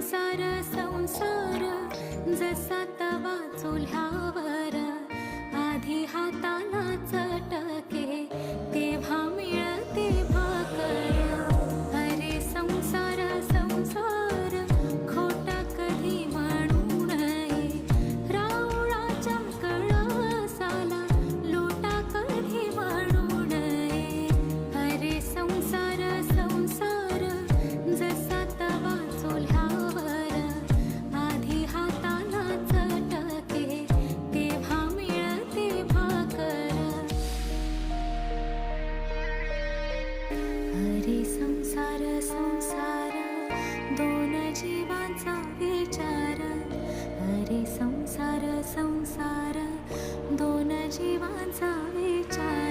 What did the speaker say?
संसार संसार जसा तवा चुल्ह्यावर आधी हाताला चटके तेव्हा मिळते भाकर. अरे संसार संसार खोटा कधी म्हणू नये, रावळाच्या कळसाला लोटा कधी म्हणू नये. अरे संसार संसार जसा तवा चुल्ह्यावर आधी हाताला चटके तेव्हा मिळते भाकर. अरे संसार संसार दोन जीवांचा विचार. अरे संसार संसार दोन जीवांचा विचार.